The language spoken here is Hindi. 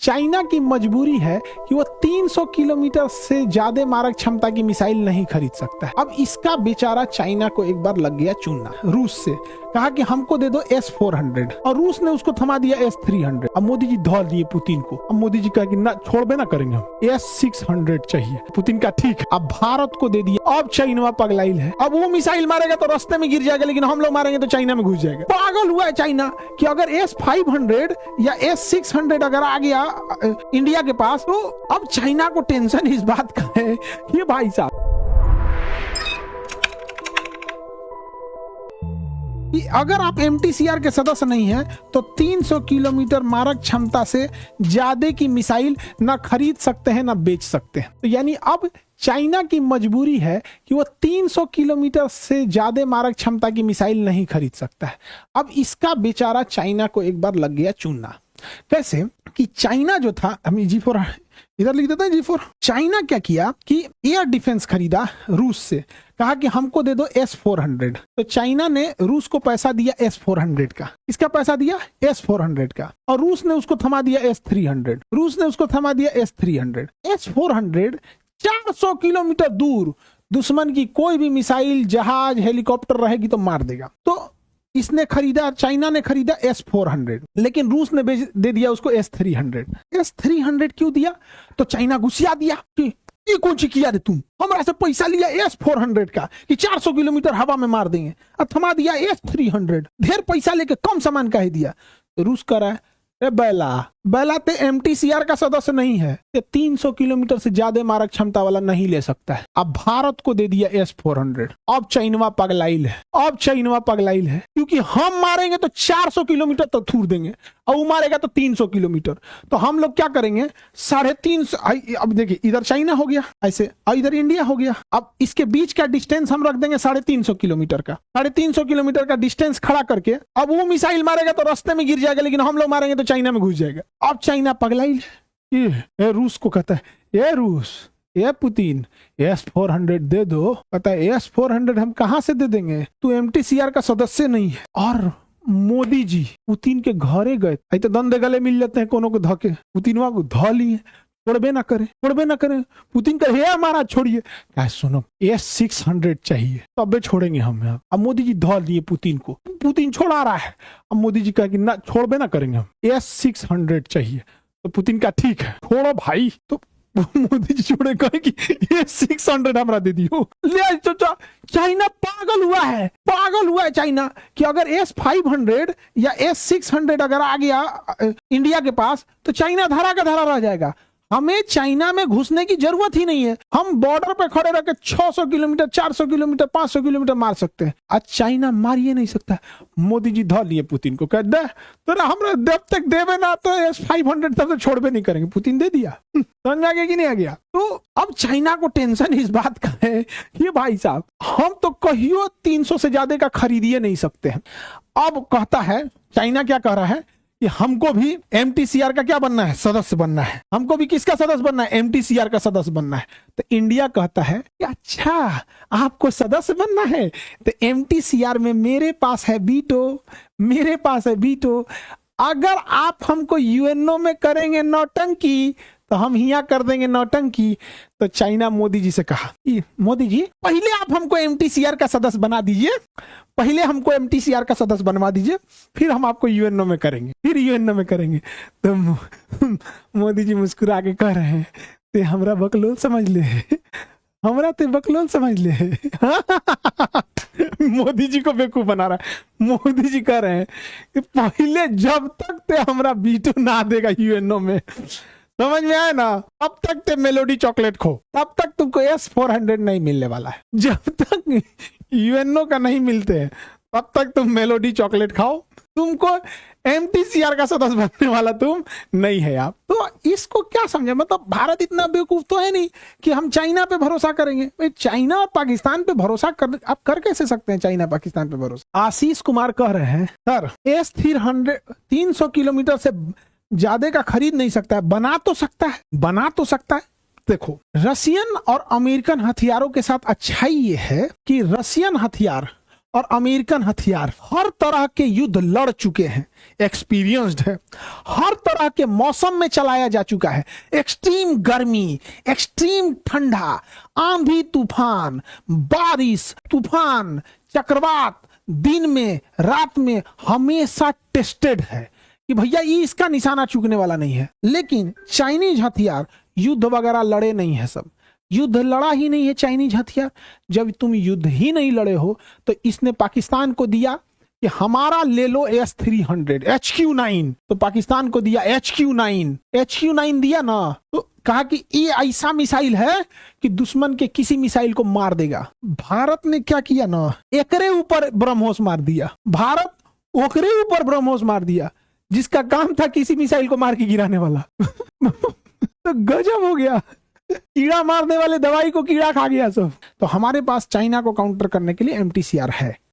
चाइना की मजबूरी है कि वो 300 किलोमीटर से ज्यादा मारक क्षमता की मिसाइल नहीं खरीद सकता है। अब इसका बेचारा चाइना को एक बार लग गया चूना रूस से, कहा कि हमको दे दो S-400 और रूस ने उसको थमा दिया S-300। अब मोदी जी धौल दिए पुतिन को। अब मोदी जी कहा कि ना छोड़बे ना करेंगे, हम S-600 चाहिए। पुतिन का ठीक। अब भारत को दे दिया। अब चाइना पगलाइल है, अब वो मिसाइल मारेगा तो रास्ते में गिर जाएगा, लेकिन हम लोग मारेंगे तो चाइना में घुस जाएगा। पागल हुआ है चाइना कि अगर S-500 या S-600 अगर आ गया इंडिया के पास तो अब चाइना को टेंशन इस बात का है कि भाई साहब कि अगर आप MTCR के सदस्य नहीं हैं तो 300 किलोमीटर मारक क्षमता से ज्यादा की मिसाइल ना खरीद सकते हैं ना बेच सकते हैं। तो यानी अब चाइना की मजबूरी है कि वो 300 किलोमीटर से ज्यादा मारक क्षमता की मिसाइल नहीं खरीद सकता है। अब इसका बेचारा चाइना को एक बार लग गया चूना। कैसे कि चाइना जो था, हम G4 इधर लिख देते हैं G4। चाइना क्या किया कि एयर डिफेंस खरीदा रूस से, कहा कि हमको दे दो S-400। तो चाइना ने रूस को पैसा दिया S-400 का। इसका पैसा दिया S-400 का, और रूस ने उसको थमा दिया S-300। रूस ने उसको थमा दिया S-300। S-400 400 किलोमीटर दूर दुश्मन की कोई भी मिसाइल, जहाज, हेलीकॉप्टर रहेगी तो मार देगा। तो इसने खरीदा, चाइना ने खरीदा S-400, लेकिन रूस ने दे दिया उसको S-300। S-300 क्यों दिया? तो चाइना गुस्सा दिया कि ये कौन सी किया रे तुम, हमारा से पैसा लिया S-400 का कि 400 किलोमीटर हवा में मार देंगे, अब थमा दिया S-300। ढेर पैसा लेके कम सामान कह दिया। तो रूस कह रहा है बेला तो MTCR का सदस्य नहीं है, ये 300 किलोमीटर से ज्यादा मारक क्षमता वाला नहीं ले सकता है। अब भारत को दे दिया S-400। अब चाइना पगलाइल है, क्योंकि हम मारेंगे तो 400 किलोमीटर तक थूर देंगे और वो मारेगा तो 300 किलोमीटर। तो हम लोग क्या करेंगे, 350। अब देखिए इधर चाइना हो गया ऐसे और इधर इंडिया हो गया। अब इसके बीच का डिस्टेंस हम रख देंगे 350 किलोमीटर का। 350 किलोमीटर का डिस्टेंस खड़ा करके अब वो मिसाइल मारेगा तो रास्ते में गिर जाएगा, लेकिन हम लोग मारेंगे तो चाइना में घुस जाएगा। अब चाइना पगलाई ये रूस को कहता है, ये रूस, ये पुतिन, S-400 दे दो। कहता है S-400 हम कहां से दे देंगे, तू MTCR का सदस्य नहीं है। और मोदी जी पुतिन के घरे गए, तो दंदे गले मिल जाते हैं कोनो को धके। पुतिन को ध लिए, छोड़बे ना करे। पुतिन का हे हमारा छोड़िए, क्या सुनो S-600 चाहिए तबे छोड़ेंगे हम। अब मोदी जी धौल दिए पुतिन को। पुतिन छोड़ा रहा है। अब मोदी जी कहा कि ना छोड़बे ना करेंगे, हम S-600 चाहिए। तो पुतिन का ठीक है, छोड़ो भाई। तो मोदी जी छोड़े, कहे कि S-600 हमरा दे दियो। ले चाइना पागल हुआ है चाइना कि अगर S-500 या S-600 अगर आ गया इंडिया के पास तो चाइना धरा का धरा रह जाएगा। हमें चाइना में घुसने की जरूरत ही नहीं है। हम बॉर्डर पे खड़े रहकर 600 किलोमीटर, 400 किलोमीटर, 500 किलोमीटर मार सकते हैं। आज चाइना मारिए नहीं सकता। मोदी जी धौ लिए पुतिन को, कह दे तो हमरा जब तक देवे ना तो S-500 तब तक छोड़बे नहीं करेंगे। पुतिन दे दिया, समझ आ गया कि नहीं आ गया। तो अब चाइना को टेंशन इस बात का है कि भाई साहब हम तो कहियो 300 से ज्यादा का खरीद ही नहीं सकते हैं। अब कहता है चाइना, क्या कह रहा है कि हमको भी MTCR का क्या बनना है, सदस्य बनना है। हमको भी किसका सदस्य बनना है, MTCR का सदस्य बनना है। तो इंडिया कहता है कि अच्छा आपको सदस्य बनना है तो MTCR में मेरे पास है वीटो। अगर आप हमको UNO में करेंगे नौटंकी तो हम यहाँ कर देंगे नौटंकी। तो चाइना मोदी जी से कहा, मोदी जी पहले आप हमको MTCR का सदस्य बना दीजिए, बनवा दीजिए, फिर हम आपको UNO में करेंगे। तो मोदी जी मुस्कुरा के कह रहे हैं, ते हमरा बकलोल समझ ले। मोदी जी को बेवकूफ बना रहा है। मोदी जी कह रहे हैं कि पहले जब तक ते हमरा वीटो ना देगा UNO में, समझ में आया ना, तब तक ते मेलोडी चॉकलेट खो, तब तक तुमको S-400 नहीं मिलने वाला है। जब तक UNO का नहीं मिलते हैं तब तक तुम मेलोडी चॉकलेट खाओ, तुमको MTCR का सदस्य बनने वाला तुम नहीं है आप। तो इसको क्या समझे, मतलब भारत इतना बेवकूफ तो है नहीं कि हम चाइना पे भरोसा करेंगे। चाइना और पाकिस्तान पे भरोसा आप कर कैसे सकते हैं, चाइना पाकिस्तान पे भरोसा। आशीष कुमार कह रहे हैं सर S-300 300 किलोमीटर से ज्यादा का खरीद नहीं सकता है, बना तो सकता है। देखो रशियन और अमेरिकन हथियारों के साथ अच्छाई ये है कि रशियन हथियार और अमेरिकन हथियार हर तरह के युद्ध लड़ चुके हैं, एक्सपीरियंस्ड है, हर तरह के मौसम में चलाया जा चुका है। एक्सट्रीम गर्मी, एक्सट्रीम ठंडा, आंधी तूफान, बारिश, तूफान, चक्रवात, दिन में रात में हमेशा टेस्टेड है कि भैया ये इसका निशाना चूकने वाला नहीं है। लेकिन चाइनीज हथियार युद्ध वगैरह लड़े नहीं है, सब युद्ध लड़ा ही नहीं है चाइनीज हथियार। जब तुम युद्ध ही नहीं लड़े हो तो इसने पाकिस्तान को दिया कि हमारा ले लो S-300 HQ-9, तो पाकिस्तान को दिया HQ-9 दिया ना, तो कहा कि ये ऐसा मिसाइल है कि दुश्मन के किसी मिसाइल को मार देगा। भारत ने क्या किया ना, एकरे ऊपर ब्रह्मोस मार दिया, भारत ओकरे ऊपर ब्रह्मोस मार दिया, जिसका काम था किसी मिसाइल को मार के गिराने वाला। तो गजब हो गया, कीड़ा मारने वाले दवाई को कीड़ा खा गया सब। तो हमारे पास चाइना को काउंटर करने के लिए MTCR है।